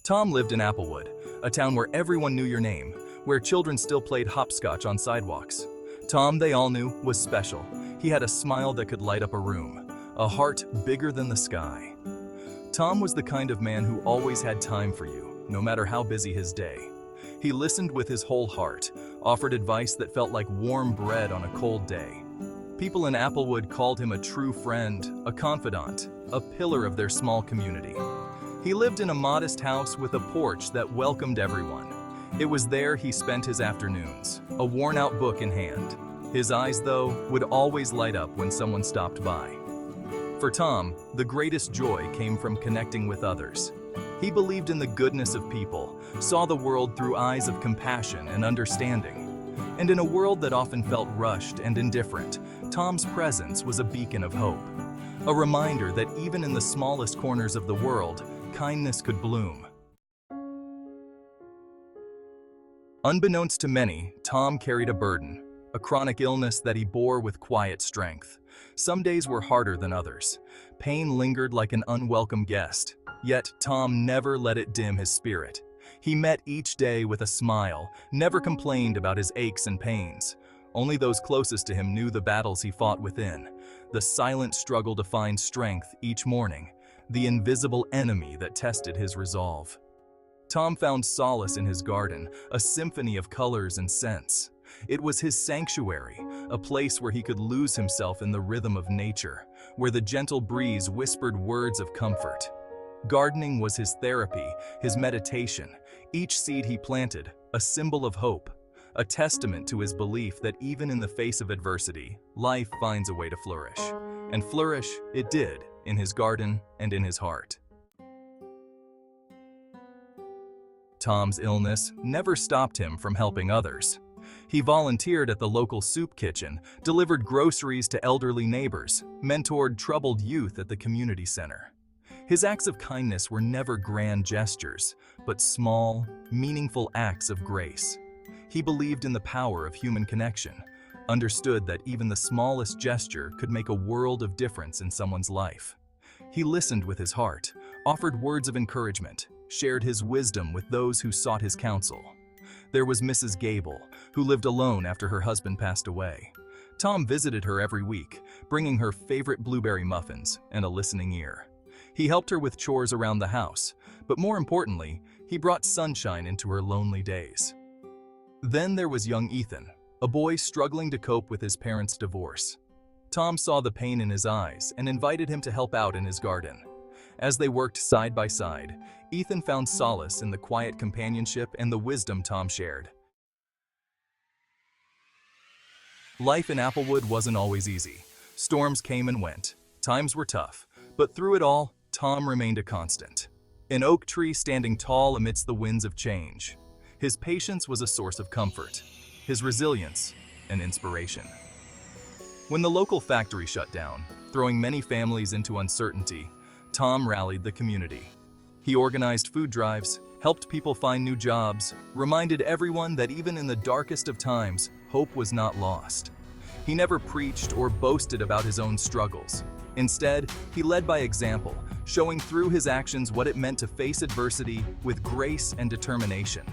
Tom lived in Applewood, a town where everyone knew your name, where children still played hopscotch on sidewalks. Tom, they all knew, was special. He had a smile that could light up a room, a heart bigger than the sky. Tom was the kind of man who always had time for you, no matter how busy his day. He listened with his whole heart, offered advice that felt like warm bread on a cold day. People in Applewood called him a true friend, a confidant, a pillar of their small community. He lived in a modest house with a porch that welcomed everyone. It was there he spent his afternoons, a worn-out book in hand. His eyes, though, would always light up when someone stopped by. For Tom, the greatest joy came from connecting with others. He believed in the goodness of people, saw the world through eyes of compassion and understanding. And in a world that often felt rushed and indifferent, Tom's presence was a beacon of hope. A reminder that even in the smallest corners of the world, kindness could bloom. Unbeknownst to many, Tom carried a burden, a chronic illness that he bore with quiet strength. Some days were harder than others. Pain lingered like an unwelcome guest, yet Tom never let it dim his spirit. He met each day with a smile, never complained about his aches and pains. Only those closest to him knew the battles he fought within, the silent struggle to find strength each morning, the invisible enemy that tested his resolve. Tom found solace in his garden, a symphony of colors and scents. It was his sanctuary, a place where he could lose himself in the rhythm of nature, where the gentle breeze whispered words of comfort. Gardening was his therapy, his meditation, each seed he planted, a symbol of hope, a testament to his belief that even in the face of adversity, life finds a way to flourish. And flourish it did, in his garden and in his heart. Tom's illness never stopped him from helping others. He volunteered at the local soup kitchen, delivered groceries to elderly neighbors, mentored troubled youth at the community center. His acts of kindness were never grand gestures, but small, meaningful acts of grace. He believed in the power of human connection, understood that even the smallest gesture could make a world of difference in someone's life. He listened with his heart, offered words of encouragement, shared his wisdom with those who sought his counsel. There was Mrs. Gable, who lived alone after her husband passed away. Tom visited her every week, bringing her favorite blueberry muffins and a listening ear. He helped her with chores around the house, but more importantly, he brought sunshine into her lonely days. Then there was young Ethan, a boy struggling to cope with his parents' divorce. Tom saw the pain in his eyes and invited him to help out in his garden. As they worked side by side, Ethan found solace in the quiet companionship and the wisdom Tom shared. Life in Applewood wasn't always easy. Storms came and went. Times were tough. But through it all, Tom remained a constant. An oak tree standing tall amidst the winds of change. His patience was a source of comfort. His resilience, an inspiration. When the local factory shut down, throwing many families into uncertainty, Tom rallied the community. He organized food drives, helped people find new jobs, reminded everyone that even in the darkest of times, hope was not lost. He never preached or boasted about his own struggles. Instead, he led by example, showing through his actions what it meant to face adversity with grace and determination.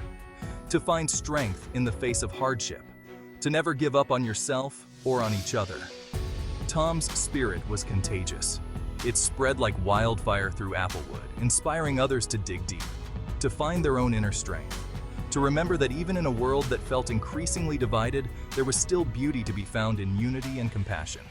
To find strength in the face of hardship. To never give up on yourself or on each other. Tom's spirit was contagious. It spread like wildfire through Applewood, inspiring others to dig deep, to find their own inner strength, to remember that even in a world that felt increasingly divided, there was still beauty to be found in unity and compassion.